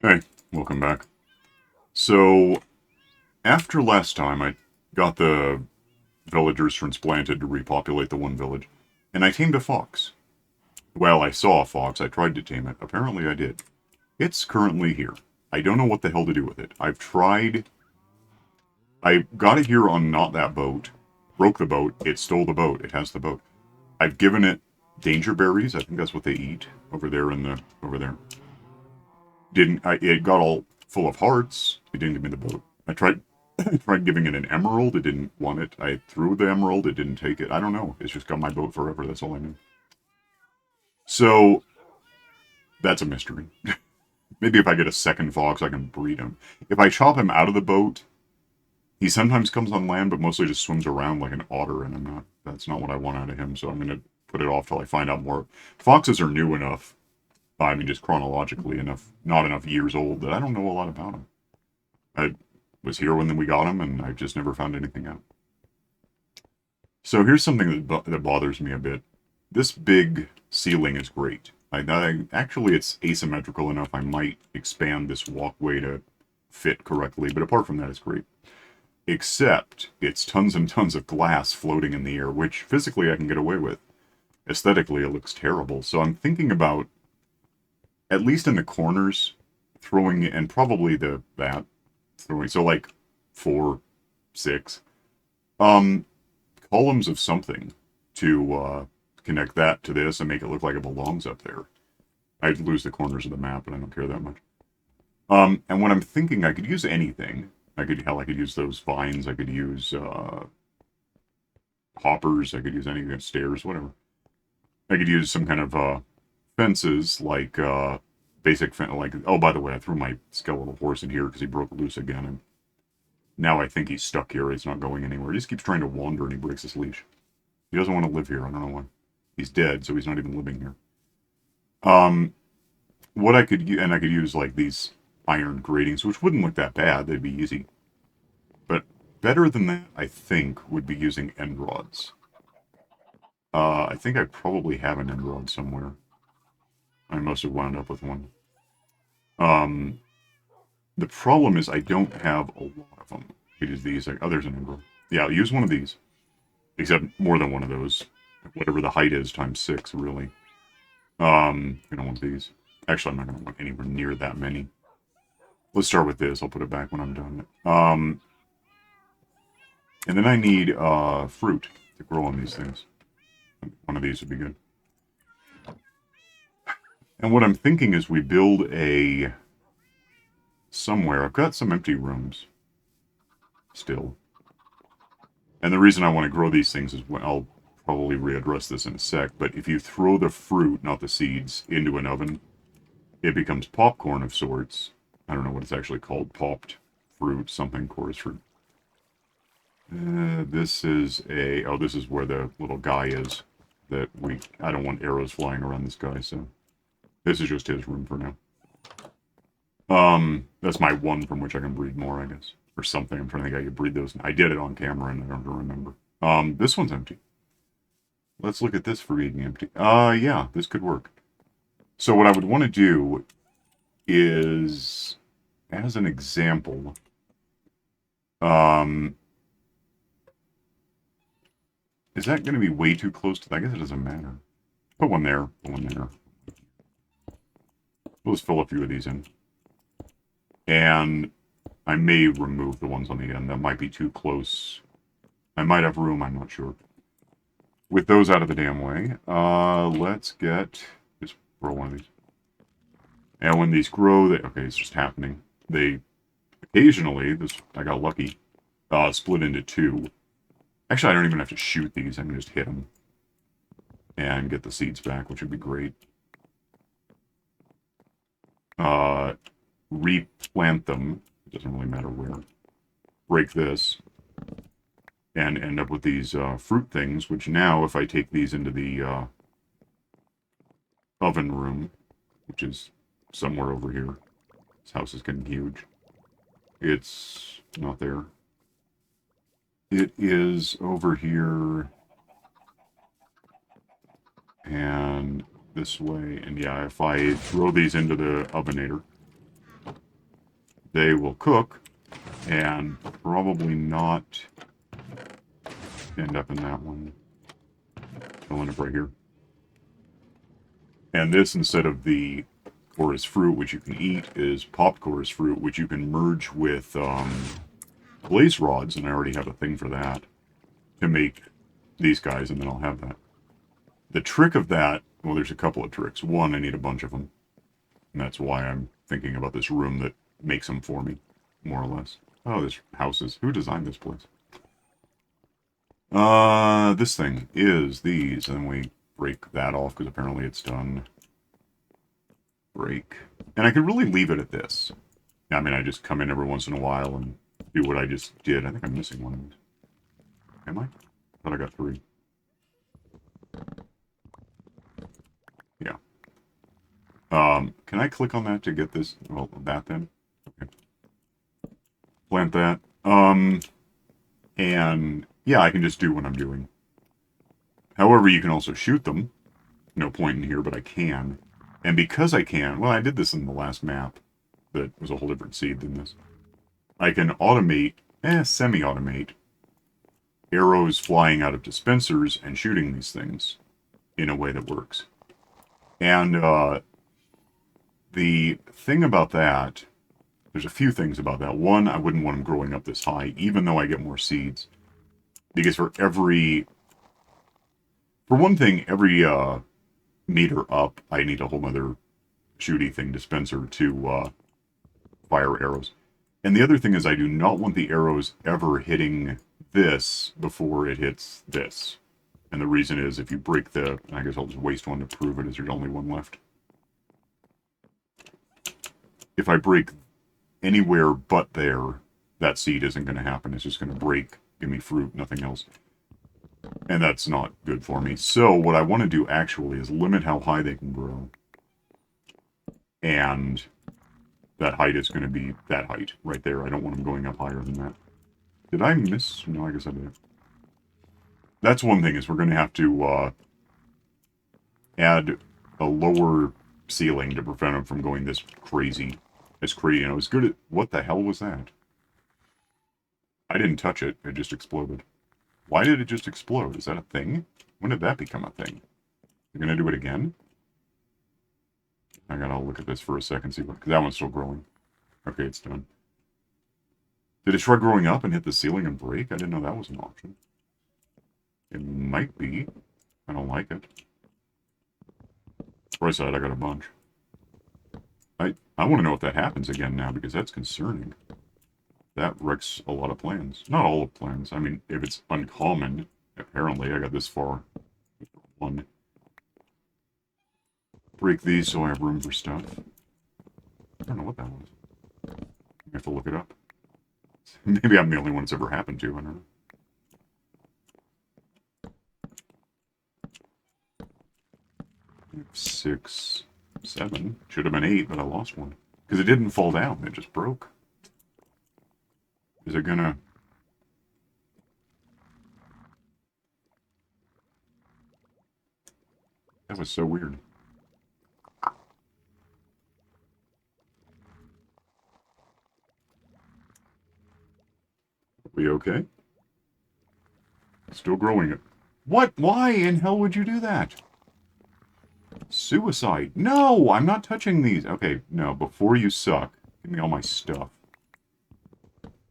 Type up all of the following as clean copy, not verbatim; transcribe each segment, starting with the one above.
Hey, welcome back. So, after last time, I got the villagers transplanted to repopulate the one village, and I tamed a fox. Well, I saw a fox, I tried to tame it. Apparently, I did. It's currently here. I don't know what the hell to do with it. I've tried. I got it here on not that boat, broke the boat, it stole the boat, it has the boat. I've given it danger berries, I think that's what they eat over there. It got all full of hearts. It didn't give me the boat. I tried I tried giving it an emerald. It didn't want it. I threw the emerald. It didn't take it. I don't know. It's just got my boat forever. That's all I knew. So that's a mystery. Maybe if I get a second fox, I can breed him. If I chop him out of the boat, he sometimes comes on land, but mostly just swims around like an otter, and that's not what I want out of him. So I'm gonna put it off till I find out more. Foxes are new enough. I mean, just chronologically enough, not enough years old that I don't know a lot about them. I was here when we got him, and I just never found anything out. So here's something that bothers me a bit. This big ceiling is great. Actually, it's asymmetrical enough. I might expand this walkway to fit correctly, but apart from that, it's great. Except it's tons and tons of glass floating in the air, which physically I can get away with. Aesthetically, it looks terrible. So I'm thinking about, at least in the corners, throwing, and probably the that throwing. So like 4, 6. Um, Columns of something to connect that to this and make it look like it belongs up there. I'd lose the corners of the map, but I don't care that much. And when I'm thinking, I could use anything. I could use those vines. I could use hoppers. I could use anything, stairs, whatever. I could use some kind of fences, like basic fence. Like, oh, by the way, I threw my skeletal horse in here because he broke loose again, and now I think he's stuck here. He's not going anywhere. He just keeps trying to wander, and he breaks his leash. He doesn't want to live here. I don't know why. He's dead, so he's not even living here. Um, what I could and I could use like these iron gratings, which wouldn't look that bad. They'd be easy. But better than that, I think, would be using endrods. I think I probably have an endrod somewhere. I must have wound up with one. Um, the problem is I don't have a lot of them. I could use these. Like, oh, there's an endrod. Yeah, I'll use one of these. Except more than one of those. Whatever the height is times 6, really. I don't want these. Actually, I'm not going to want anywhere near that many. Let's start with this. I'll put it back when I'm done. And then I need fruit to grow on these things. One of these would be good. And what I'm thinking is we build a somewhere. I've got some empty rooms still. And the reason I want to grow these things is I'll probably readdress this in a sec, but if you throw the fruit, not the seeds, into an oven, it becomes popcorn of sorts. I don't know what it's actually called. Popped fruit, something, chorus fruit. This is a... Oh, this is where the little guy is. I don't want arrows flying around this guy, so... This is just his room for now. That's my one from which I can breed more, I guess. Or something. I'm trying to think I could breed those. I did it on camera and I don't remember. This one's empty. Let's look at this for being empty. Yeah, this could work. So what I would want to do is, as an example, um, is that going to be way too close to that? I guess it doesn't matter. Put one there, put one there. We'll just fill a few of these in. And I may remove the ones on the end. That might be too close. I might have room, I'm not sure. With those out of the damn way, let's just grow one of these. And when these grow, okay, it's just happening. They occasionally, I got lucky, split into 2. Actually, I don't even have to shoot these. I can just hit them and get the seeds back, which would be great. Replant them. It doesn't really matter where. Break this. And end up with these fruit things, which now, if I take these into the oven room, which is somewhere over here. This house is getting huge. It's not there. It is over here. And this way. And yeah, if I throw these into the ovenator, they will cook and probably not end up in that one. I'll end up right here. And this, instead of the chorus fruit, which you can eat, is popped chorus fruit, which you can merge with blazerods, and I already have a thing for that, to make these guys, and then I'll have that. The trick of that, well, there's a couple of tricks. One, I need a bunch of them. And that's why I'm thinking about this room that makes them for me, more or less. Oh, there's houses. Who designed this place? This thing is these, and then we break that off, because apparently it's done. Break. And I could really leave it at this. I mean, I just come in every once in a while and do what I just did. I think I'm missing one of these. Am I? I thought I got 3. Yeah. Can I click on that to get this? Well, that then? Okay. Plant that. And yeah, I can just do what I'm doing. However, you can also shoot them. No point in here, but I can. And because I can, well, I did this in the last map that was a whole different seed than this. I can automate, semi-automate, arrows flying out of dispensers and shooting these things in a way that works. And the thing about that, there's a few things about that. One, I wouldn't want them growing up this high, even though I get more seeds. Because for one thing, every meter up, I need a whole other shooty thing dispenser to fire arrows. And the other thing is I do not want the arrows ever hitting this before it hits this. And the reason is if you break the... I guess I'll just waste one to prove it, as there's only one left. If I break anywhere but there, that seed isn't going to happen. It's just going to break, give me fruit, nothing else. And that's not good for me. So what I want to do actually is limit how high they can grow. And that height is going to be that height right there. I don't want them going up higher than that. Did I miss? No, I guess I did. That's one thing, is we're going to have to add a lower ceiling to prevent them from going this crazy. It's crazy. You know, it's good at... What the hell was that? I didn't touch it. It just exploded. Why did it just explode? Is that a thing? When did that become a thing? You're going to do it again? I gotta look at this for a second, see what... Because that one's still growing. Okay, it's done. Did it try growing up and hit the ceiling and break? I didn't know that was an option. It might be. I don't like it. Right side, I got a bunch. I want to know if that happens again now, because that's concerning. That wrecks a lot of plans. Not all of plans. I mean, if it's uncommon, apparently I got this far. One. Break these so I have room for stuff. I don't know what that was. I have to look it up. Maybe I'm the only one it's ever happened to. I don't know. 6, 7. Should have been 8, but I lost one. Because it didn't fall down. It just broke. Is it gonna... That was so weird. Are we okay? Still growing it. What? Why in hell would you do that? Suicide. No, I'm not touching these. Okay, no, before you suck, give me all my stuff.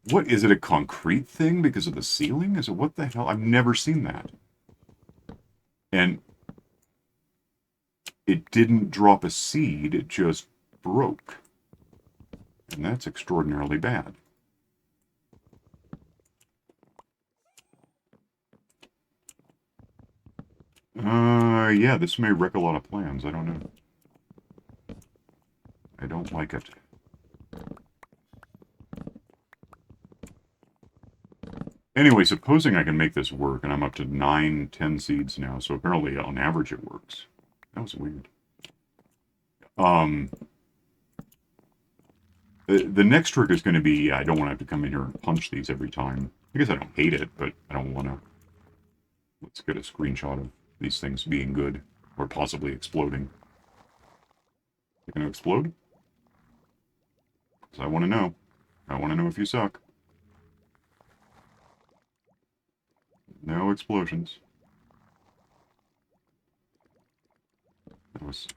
What, is it a concrete thing because of the ceiling? Is it, what the hell? I've never seen that. And it didn't drop a seed, it just broke. And that's extraordinarily bad. Yeah, this may wreck a lot of plans. I don't know. I don't like it. Anyway, supposing I can make this work, and I'm up to 9, 10 seeds now, so apparently on average it works. That was weird. The next trick is going to be, I don't want to have to come in here and punch these every time. I guess I don't hate it, but I don't want to. Let's get a screenshot of these things being good, or possibly exploding. They're going to explode? Because I want to know. I want to know if you suck. No explosions. That was...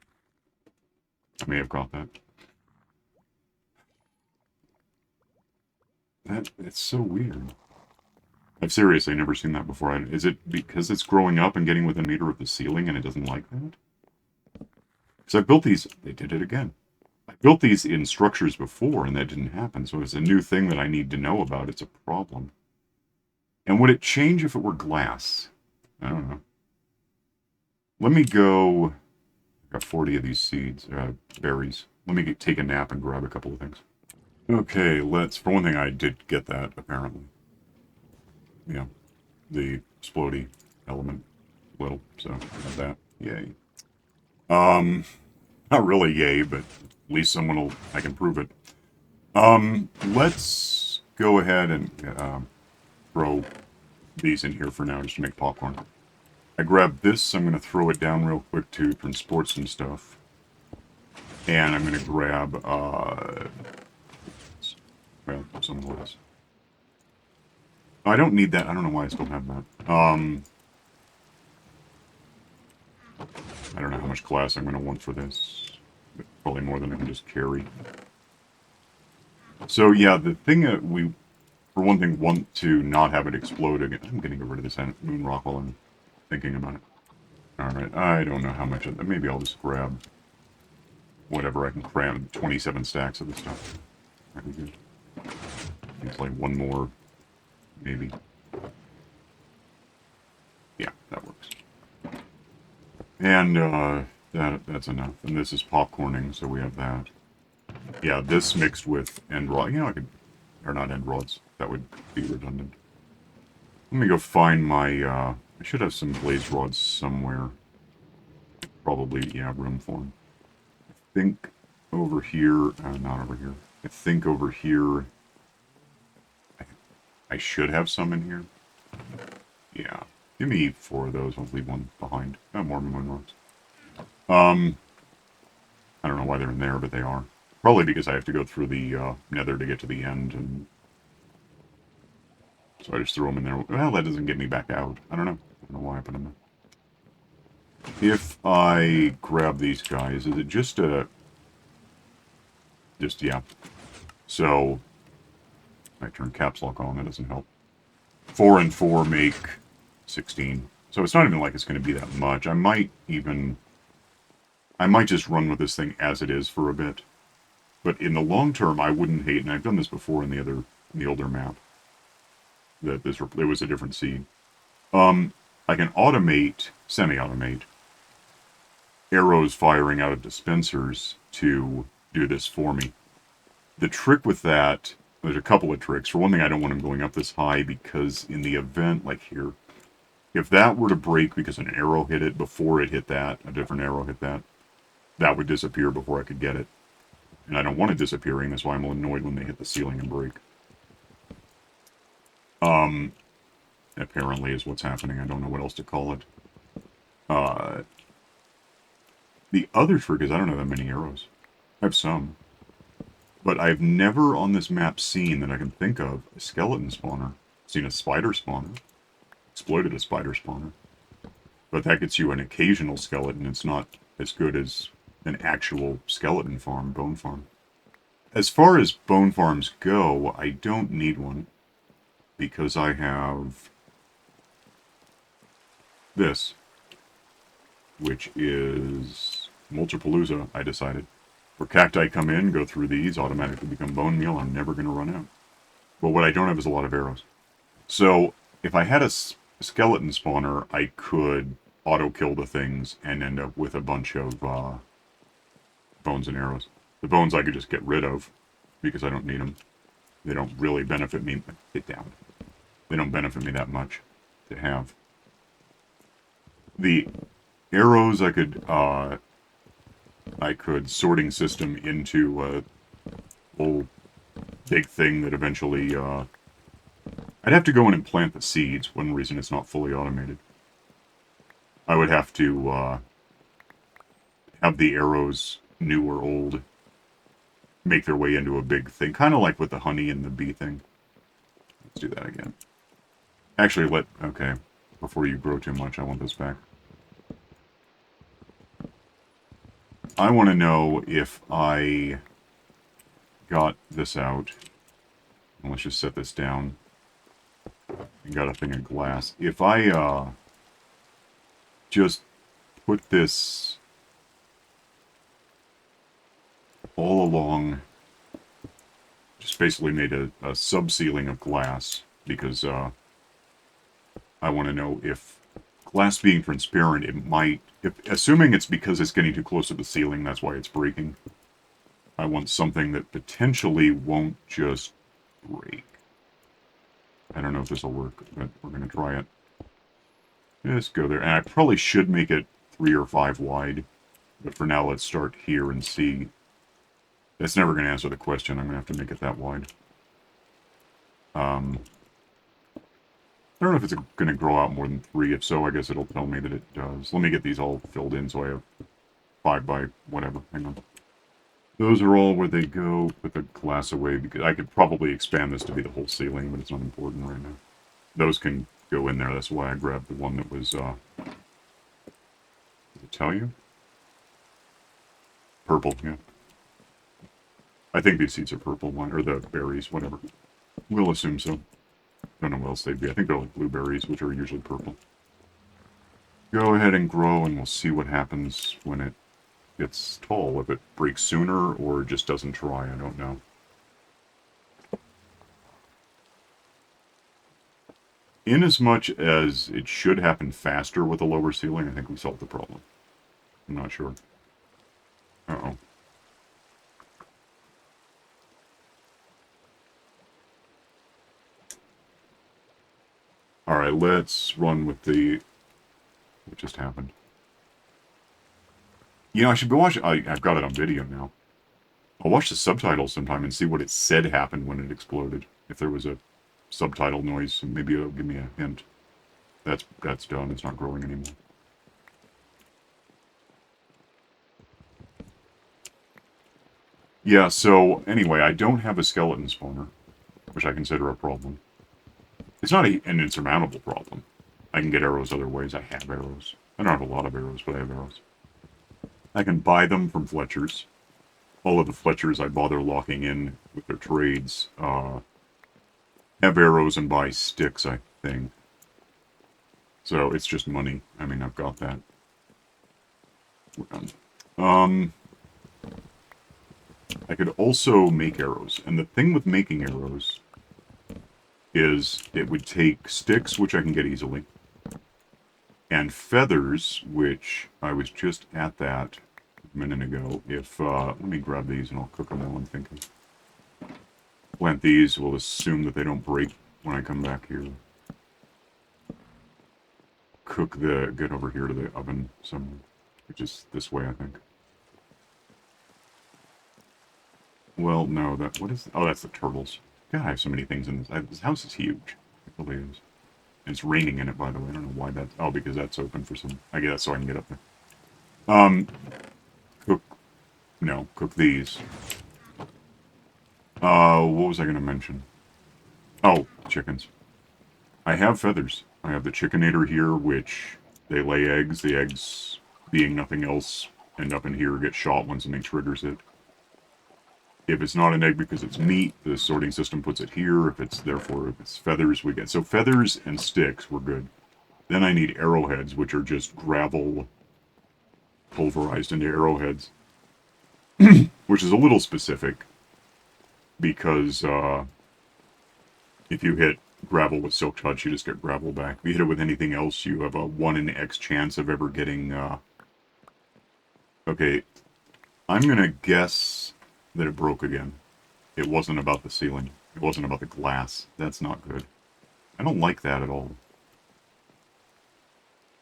I may have caught that. It's so weird. I've seriously never seen that before. Is it because it's growing up and getting within a meter of the ceiling and it doesn't like that? Because I built these... They did it again. I built these in structures before and that didn't happen, so it's a new thing that I need to know about. It's a problem. And would it change if it were glass? I don't know. Let me go... I've got 40 of these seeds, berries. Let me take a nap and grab a couple of things. Okay, let's... For one thing, I did get that, apparently. Yeah, the explodey element. Little, so have that. Yay. Not really yay, but at least someone will... I can prove it. Let's go ahead and throw these in here for now, just to make popcorn. I grabbed this, I'm going to throw it down real quick to transport some stuff. And I'm going to grab, well, some of this. I don't need that, I don't know why I still have that. I don't know how much glass I'm going to want for this. Probably more than I can just carry. So yeah, the thing that we, for one thing, want to not have it explode again. I'm getting rid of this moon rock while I'm thinking about it. Alright, I don't know how much of that. Maybe I'll just grab whatever I can cram. 27 stacks of this stuff. That'd be good. It's like one more, maybe. Yeah, that works. And that's enough. And this is popcorning, so we have that. Yeah, this mixed with endrods. You know, I could... Or not endrods. That would be redundant. Let me go find my... I should have some blazerods somewhere. Probably, yeah, room for them. I think over here... not over here. I think over here... I should have some in here. Yeah. Give me 4 of those. I'll leave one behind. More moon rocks. I don't know why they're in there, but they are. Probably because I have to go through the nether to get to the end, and so I just threw them in there. Well, that doesn't get me back out. I don't know. I don't know why I put them there. If I grab these guys, is it just a... Just, yeah. So, I turn caps lock on, that doesn't help. 4 and 4 make 16. So it's not even like it's going to be that much. I might just run with this thing as it is for a bit. But in the long term, I wouldn't hate, and I've done this before in the older map, that there was a different seed. I can automate, semi-automate, arrows firing out of dispensers to do this for me. The trick with that, there's a couple of tricks. For one thing, I don't want them going up this high because in the event, like here, if that were to break because an arrow hit it before it hit that, a different arrow hit that, that would disappear before I could get it. And I don't want it disappearing, that's why I'm annoyed when they hit the ceiling and break. Apparently is what's happening. I don't know what else to call it. The other trick is I don't have that many arrows. I have some. But I've never on this map seen that I can think of a skeleton spawner. Seen a spider spawner. Exploited a spider spawner. But that gets you an occasional skeleton. It's not as good as an actual skeleton farm, bone farm. As far as bone farms go, I don't need one. Because I have this. Which is Multipalooza, I decided. Where cacti come in, go through these, automatically become bone meal, I'm never going to run out. But what I don't have is a lot of arrows. So, if I had a skeleton spawner, I could auto-kill the things and end up with a bunch of bones and arrows. The bones I could just get rid of, because I don't need them. They don't really benefit me. Get down. They don't benefit me that much to have. The arrows I could sorting system into a whole big thing that eventually, I'd have to go in and plant the seeds, one reason it's not fully automated. I would have to, have the arrows new or old make their way into a big thing. Kind of like with the honey and the bee thing. Let's do that again. Actually, okay. Before you grow too much, I want this back. I want to know if I got this out. Let's just set this down. And got a thing of glass. If I just put this all along, just basically made a sub-ceiling of glass, because I want to know if glass being transparent, it might, assuming it's because it's getting too close to the ceiling, that's why it's breaking. I want something that potentially won't just break. I don't know if this will work, but we're going to try it. Just go there. And I probably should make it 3 or 5 wide. But for now, let's start here and see. That's never going to answer the question. I'm going to have to make it that wide. I don't know if it's going to grow out more than 3. If so, I guess it'll tell me that it does. Let me get these all filled in so I have 5 by whatever. Hang on. Those are all where they go. Put the glass away, because I could probably expand this to be the whole ceiling, but it's not important right now. Those can go in there. That's why I grabbed the one that was, does it tell you? Purple, yeah. I think these seeds are purple, or the berries, whatever. We'll assume so. Don't know what else they'd be. I think they're like blueberries, which are usually purple. Go ahead and grow, and we'll see what happens when it gets tall. If it breaks sooner, or just doesn't try, I don't know. Inasmuch as it should happen faster with a lower ceiling, I think we solved the problem. I'm not sure. Uh-oh. Alright, let's run with the... What just happened? You know, I should go watch... I've got it on video now. I'll watch the subtitles sometime and see what it said happened when it exploded. If there was a subtitle noise, maybe it'll give me a hint. That's done. It's not growing anymore. Yeah, so anyway, I don't have a skeleton spawner, which I consider a problem. It's not an insurmountable problem. I can get arrows other ways. I have arrows. I don't have a lot of arrows, but I have arrows. I can buy them from Fletchers. All of the Fletchers I bother locking in with their trades have arrows and buy sticks, I think. So it's just money. I mean, I've got that. We're done. I could also make arrows. And the thing with making arrows is it would take sticks, which I can get easily, and feathers, which I was just at that a minute ago. If, let me grab these and I'll cook them while I'm thinking. Plant these, we'll assume that they don't break when I come back here. Get over here to the oven somewhere, which is this way, I think. Well, no, what is, oh, that's the turtles. God, I have so many things in this. This house is huge. It really is. And it's raining in it, by the way. I don't know why that's... Oh, because that's open for some... I guess that's so I can get up there. Cook these. What was I going to mention? Oh, chickens. I have feathers. I have the chickenator here, which they lay eggs. The eggs, being nothing else, end up in here, get shot when something triggers it. If it's not an egg because it's meat, the sorting system puts it here. If it's feathers, we get... So feathers and sticks, we're good. Then I need arrowheads, which are just gravel pulverized into arrowheads. Which is a little specific, because if you hit gravel with Silk Touch, you just get gravel back. If you hit it with anything else, you have a 1 in X chance of ever getting... Okay, I'm gonna guess that it broke again. It wasn't about the ceiling. It wasn't about the glass. That's not good. I don't like that at all.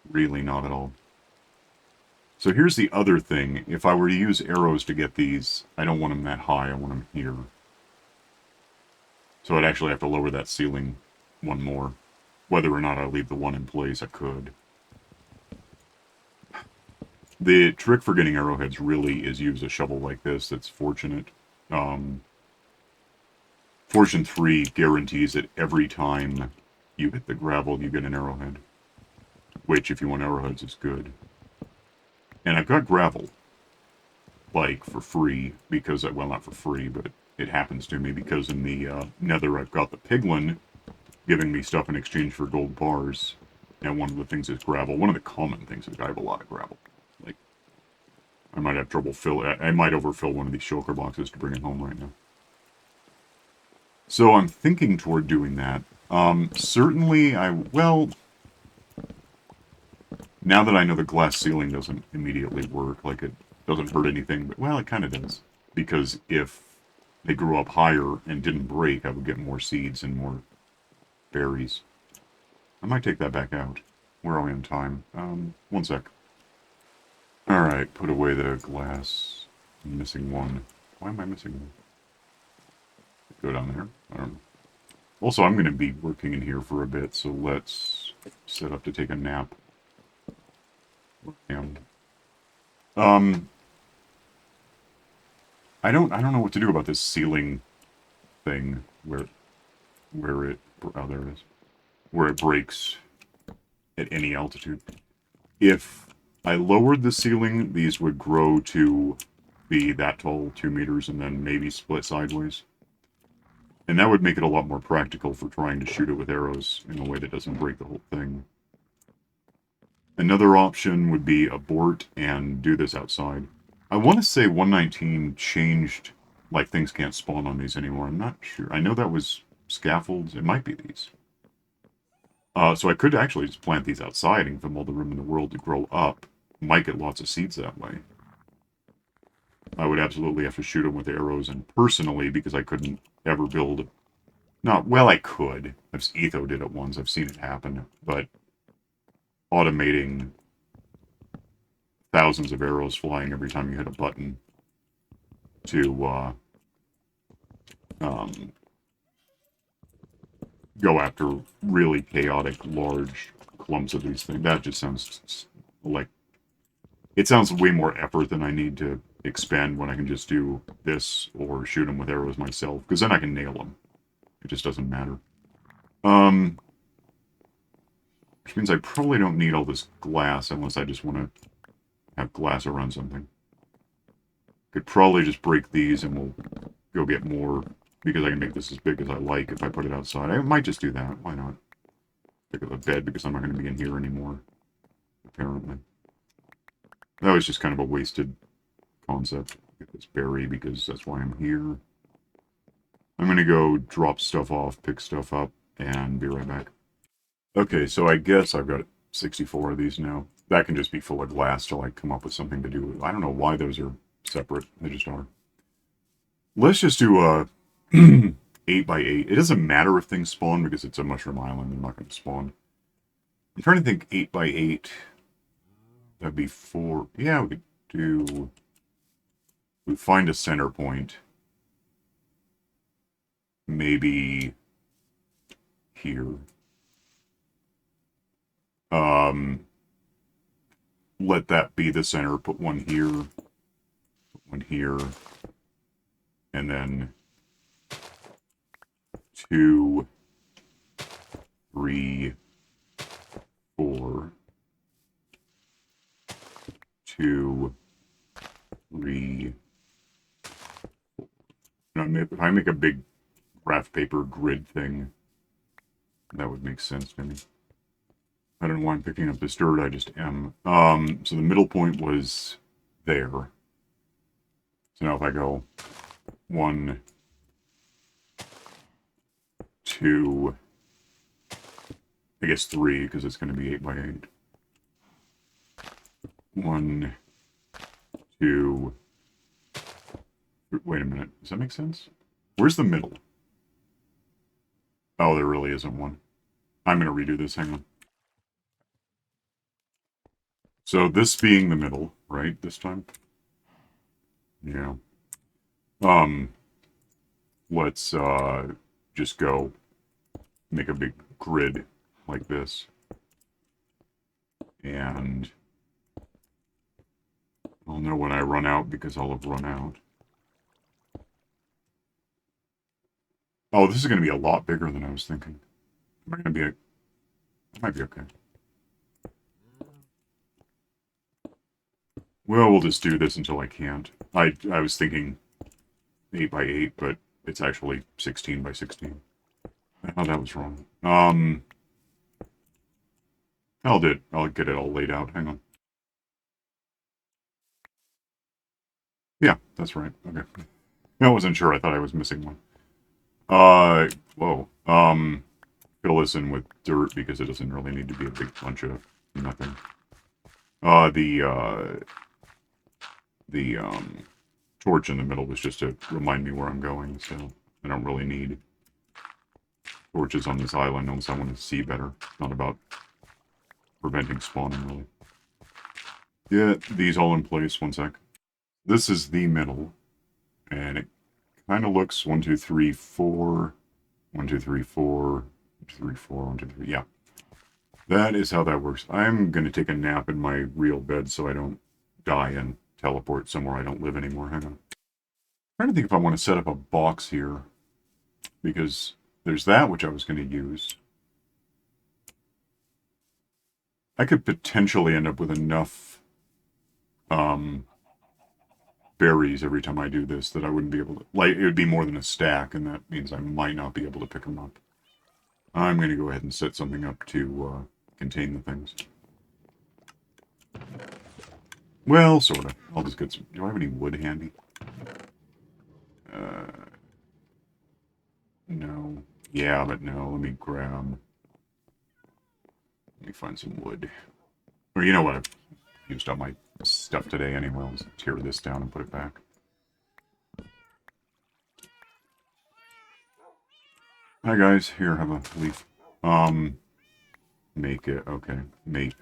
Really not at all. So here's the other thing. If I were to use arrows to get these, I don't want them that high. I want them here. So I'd actually have to lower that ceiling one more. Whether or not I leave the one in place, I could. The trick for getting arrowheads really is use a shovel like this. That's fortunate. Fortune 3 guarantees that every time you hit the gravel, you get an arrowhead. Which, if you want arrowheads, is good. And I've got gravel. Like, for free, because, well, not for free, but it happens to me, because in the nether I've got the piglin giving me stuff in exchange for gold bars. And one of the things is gravel. One of the common things is I have a lot of gravel. Like, I might have trouble I might overfill one of these shulker boxes to bring it home right now. So I'm thinking toward doing that. Certainly well, now that I know the glass ceiling doesn't immediately work, like it doesn't hurt anything, but, well, it kind of does. Because if they grew up higher and didn't break, I would get more seeds and more berries. I might take that back out. Where are we in time? 1 sec. Alright, put away the glass. I'm missing one. Why am I missing one? Go down there. I don't know. Also, I'm going to be working in here for a bit, so let's set up to take a nap. I don't know what to do about this ceiling thing where it, oh, there it is, where it breaks at any altitude. If I lowered the ceiling, these would grow to be that tall, 2 meters, and then maybe split sideways. And that would make it a lot more practical for trying to shoot it with arrows in a way that doesn't break the whole thing. Another option would be abort and do this outside. I want to say 119 changed, like, things can't spawn on these anymore. I'm not sure. I know that was scaffolds. It might be these. So I could actually just plant these outside and give them all the room in the world to grow up. Might get lots of seeds that way. I would absolutely have to shoot them with arrows, and personally, because I couldn't ever build... well, I could. Etho did it once. I've seen it happen. But automating thousands of arrows flying every time you hit a button to go after really chaotic, large clumps of these things. That just sounds like... It sounds way more effort than I need to expend when I can just do this or shoot them with arrows myself, because then I can nail them. It just doesn't matter. Which means I probably don't need all this glass unless I just want to have glass around something. Could probably just break these and we'll go get more, because I can make this as big as I like if I put it outside. I might just do that. Why not? Pick up a bed, because I'm not going to be in here anymore, apparently. That was just kind of a wasted concept. Get this berry, because that's why I'm here. I'm going to go drop stuff off, pick stuff up, and be right back. Okay, so I guess I've got 64 of these now. That can just be full of glass till I come up with something to do. I don't know why those are separate. They just are. Let's just do a 8 by 8. It doesn't matter if things spawn, because it's a mushroom island. They're not going to spawn. I'm trying to think 8 by 8. That'd be 4. Yeah, we could do... We find a center point. Maybe here. Let that be the center. Put one here. Put one here. And then 2, 3, 4. 2, 3, 4. Now, if I make a big graph paper grid thing, that would make sense to me. I don't know why I'm picking up this dirt, I just am. So the middle point was there. So now if I go 1, 2, I guess 3, because it's going to be 8 by 8. 1, 2, wait a minute, does that make sense? Where's the middle? Oh, there really isn't one. I'm going to redo this, hang on. So this being the middle, right, this time? Yeah. Let's just go make a big grid like this. And I'll know when I run out, because I'll have run out. Oh, this is going to be a lot bigger than I was thinking. Am I going to be a... It might be okay. Well, we'll just do this until I can't. I was thinking 8 by 8, but it's actually 16 by 16. Oh, that was wrong. I'll get it all laid out. Hang on. Yeah, that's right. Okay. I wasn't sure. I thought I was missing one. Whoa. Fill this in with dirt because it doesn't really need to be a big bunch of nothing. The torch in the middle was just to remind me where I'm going, so I don't really need torches on this island unless I want to see better. It's not about preventing spawning, really. Yeah, these all in place. One sec. This is the middle, and it kind of looks 1, 2, 3, 4, 1, 2, 3, 4, 1, 2, 3, 4, 1, 2, 3. Yeah, that is how that works. I'm gonna take a nap in my real bed so I don't die and teleport somewhere I don't live anymore. Hang on. I'm trying to think if I want to set up a box here, because there's that which I was going to use. I could potentially end up with enough berries every time I do this that I wouldn't be able to, like, it would be more than a stack, and that means I might not be able to pick them up. I'm going to go ahead and set something up to contain the things. Well, sort of. I'll just get some... Do I have any wood handy? No. Yeah, but no. Let me grab... Let me find some wood. Or you know what? I've used up my stuff today anyway. I'll just tear this down and put it back. Hi guys, here, have a leaf. Make it, okay. Make,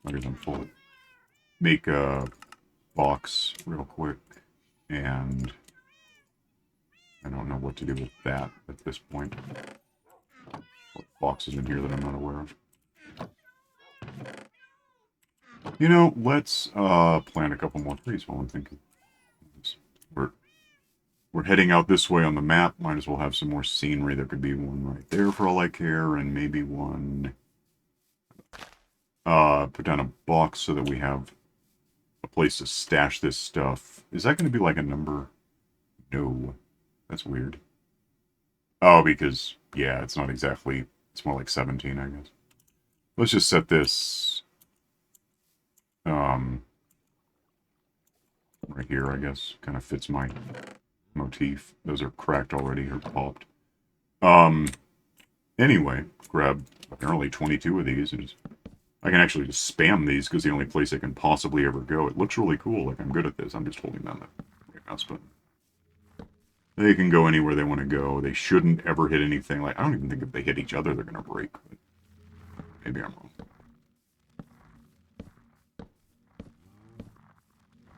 other than full. Make a box real quick, and I don't know what to do with that at this point. What boxes in here that I'm not aware of. You know, let's plant a couple more trees while I'm thinking. We're heading out this way on the map. Might as well have some more scenery. There could be one right there for all I care, and maybe one... put down a box so that we have a place to stash this stuff. Is that going to be like a number? No. That's weird. Oh, because, yeah, it's not exactly... It's more like 17, I guess. Let's just set this... right here, I guess. Kind of fits my motif. Those are cracked already, or popped. Anyway, grab apparently 22 of these, and I can actually just spam these, because the only place I can possibly ever go. It looks really cool, like I'm good at this. I'm just holding down the mouse button. They can go anywhere they want to go. They shouldn't ever hit anything. Like, I don't even think if they hit each other, they're going to break. But maybe I'm wrong.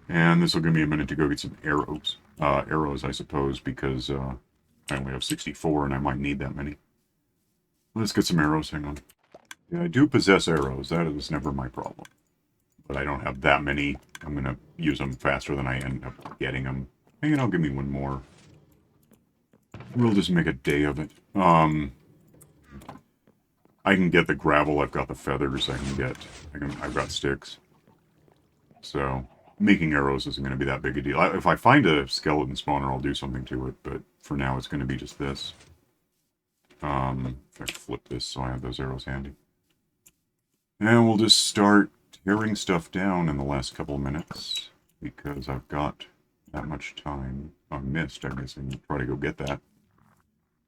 And this will give me a minute to go get some arrows. Arrows, I suppose, because I only have 64 and I might need that many. Let's get some arrows, hang on. Yeah, I do possess arrows, that is never my problem. But I don't have that many. I'm going to use them faster than I end up getting them. Hang on, I'll give me one more. We'll just make a day of it. I can get the gravel, I've got the feathers, I've got sticks. So... Making arrows isn't going to be that big a deal. If I find a skeleton spawner, I'll do something to it, but for now it's going to be just this. If I flip this so I have those arrows handy. And we'll just start tearing stuff down in the last couple of minutes, because I've got that much time. I missed, I guess I can try to go get that.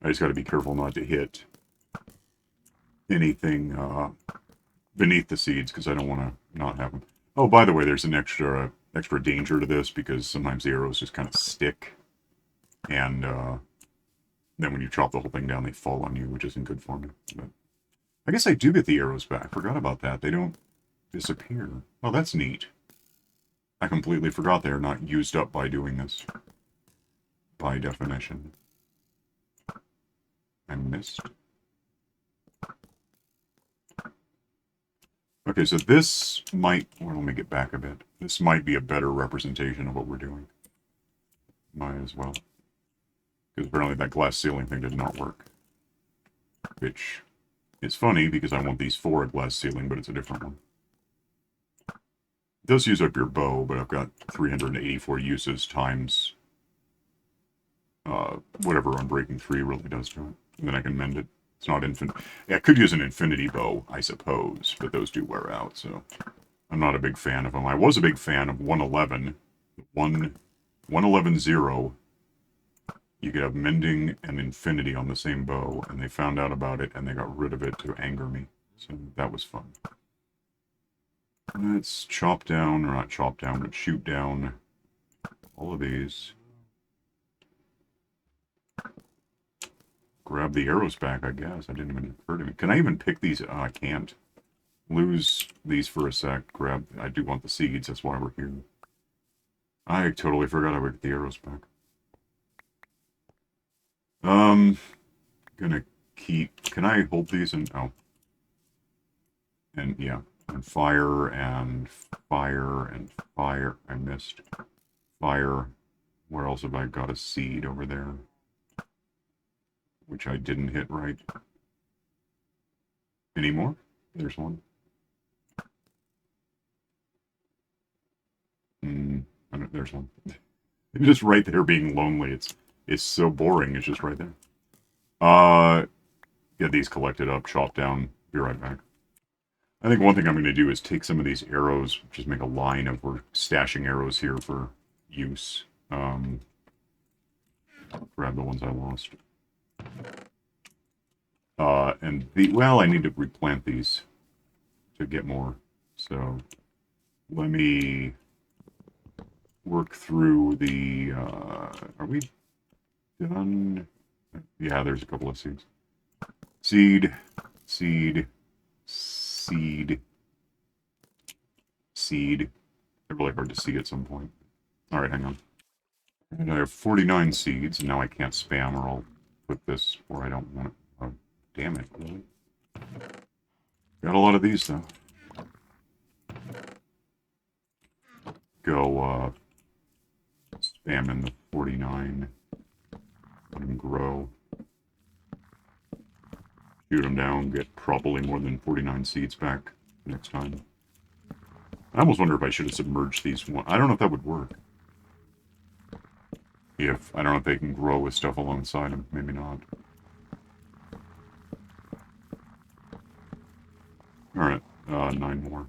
I just got to be careful not to hit anything beneath the seeds, because I don't want to not have them. Oh, by the way, there's an extra danger to this, because sometimes the arrows just kind of stick, and then when you chop the whole thing down, they fall on you, which isn't good for me. But I guess I do get the arrows back. Forgot about that. They don't disappear. Oh, that's neat. I completely forgot they're not used up by doing this. By definition. I missed. Okay, so this might... Well, let me get back a bit. This might be a better representation of what we're doing. Might as well. Because apparently that glass ceiling thing did not work. Which is funny, because I want these for a glass ceiling, but it's a different one. It does use up your bow, but I've got 384 uses times whatever Unbreaking 3 really does to it. And then I can mend it. It's not infinite. Yeah, I could use an infinity bow, I suppose, but those do wear out, so I'm not a big fan of them. I was a big fan of 111. 111.0. You could have mending and infinity on the same bow, and they found out about it, and they got rid of it to anger me. So that was fun. Let's chop down, or not chop down, but shoot down all of these. Grab the arrows back, I guess. That didn't even occur to me. Can I even pick these? Oh, I can't. Lose these for a sec. Grab. I do want the seeds. That's why we're here. I totally forgot I would get the arrows back. Gonna keep. Can I hold these and oh. And yeah. And fire and fire and fire. I missed. Fire. Where else have I got a seed over there? Which I didn't hit right. Any more? There's one. There's one. Just right there being lonely. It's so boring. It's just right there. Get these collected up, chop down. Be right back. I think one thing I'm going to do is take some of these arrows, just make a line of we're stashing arrows here for use. Grab the ones I lost. Well, I need to replant these to get more. So let me work through the, are we done? Yeah, there's a couple of seeds. Seed, seed, seed, seed. They're really hard to see at some point. All right, hang on. And I have 49 seeds, and now I can't spam or I'll put this where I don't want it. Oh, damn it, really? Got a lot of these, though. Go, spam in the 49. Let them grow. Shoot them down, get probably more than 49 seeds back next time. I almost wonder if I should have submerged these one. I don't know if that would work. I don't know if they can grow with stuff alongside them. Maybe not. Alright, 9 more.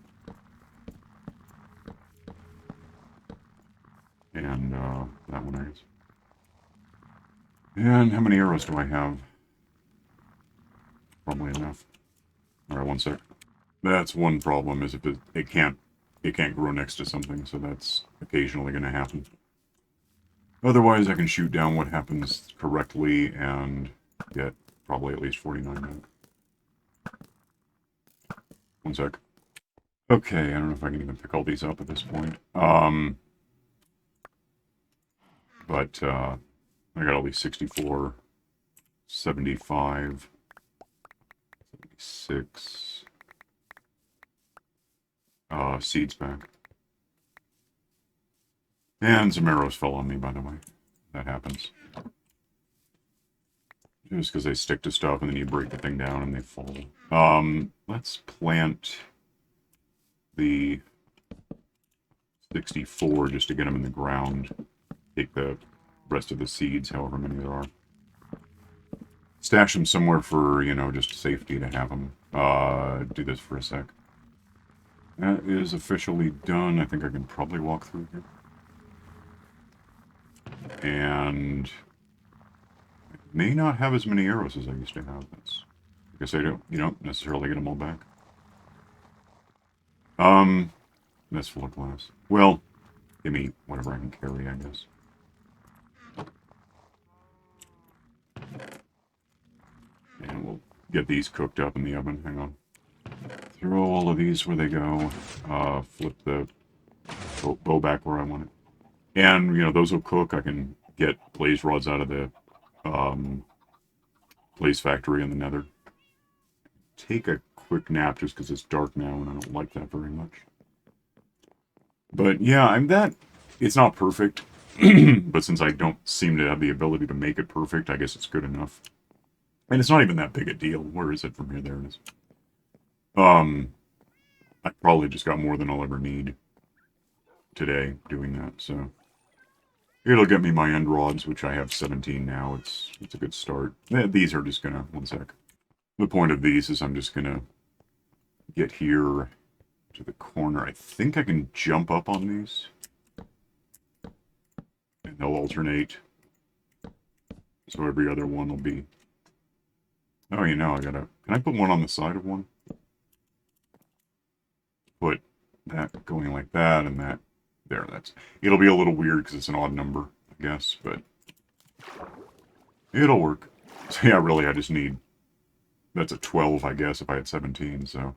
And, that one, I guess. And how many arrows do I have? Probably enough. Alright, one sec. That's one problem, is if it can't grow next to something, so that's occasionally going to happen. Otherwise, I can shoot down what happens correctly and get probably at least 49 back. One sec. Okay, I don't know if I can even pick all these up at this point. But, I got at least 64, 75, 76, seeds back. And some arrows fell on me, by the way. That happens. Just because they stick to stuff and then you break the thing down and they fall. Let's plant the 64 just to get them in the ground. Take the rest of the seeds, however many there are. Stash them somewhere for, just safety to have them. Do this for a sec. That is officially done. I think I can probably walk through here. And I may not have as many arrows as I used to have. I guess you don't necessarily get them all back. That's full of glass. Well, give me whatever I can carry, I guess. And we'll get these cooked up in the oven. Hang on. Throw all of these where they go. Flip the bow back where I want it. And, those will cook. I can get blazerods out of the blaze factory in the nether. Take a quick nap just because it's dark now and I don't like that very much. But, yeah, it's not perfect. But since I don't seem to have the ability to make it perfect, I guess it's good enough. And it's not even that big a deal. Where is it from here? There it is. I probably just got more than I'll ever need today doing that, so it'll get me my endrods, which I have 17 now. It's a good start. These are just gonna, one sec. The point of these is I'm just gonna get here to the corner. I think I can jump up on these, and they'll alternate. So every other one will be. Oh, you know, can I put one on the side of one? Put that going like that and that there. It'll be a little weird because it's an odd number, I guess, but it'll work. So yeah, really, I just need, that's a 12, I guess, if I had 17, so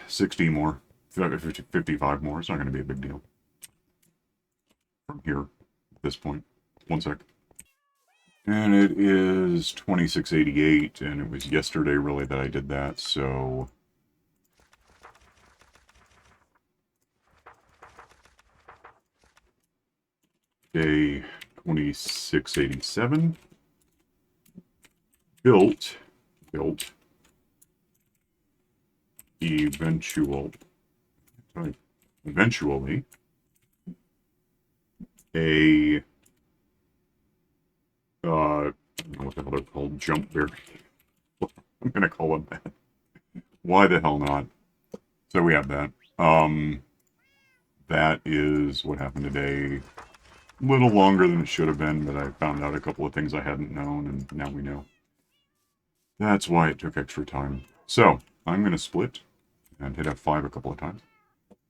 60 more, 55 more. It's not going to be a big deal from here at this point. One sec. And it is 2688, and it was yesterday, really, that I did that, so day 2687. Built, eventually, a, I don't know what the hell they're called, Jumpberry. I'm gonna call them that. Why the hell not? So we have that. That is what happened today. A little longer than it should have been, but I found out a couple of things I hadn't known, and now we know. That's why it took extra time. So, I'm going to split and hit F5 a couple of times.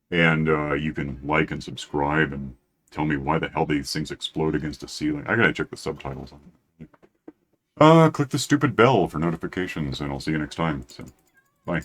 And you can like and subscribe and tell me why the hell these things explode against a ceiling. I gotta check the subtitles on it. Click the stupid bell for notifications, and I'll see you next time. So, bye.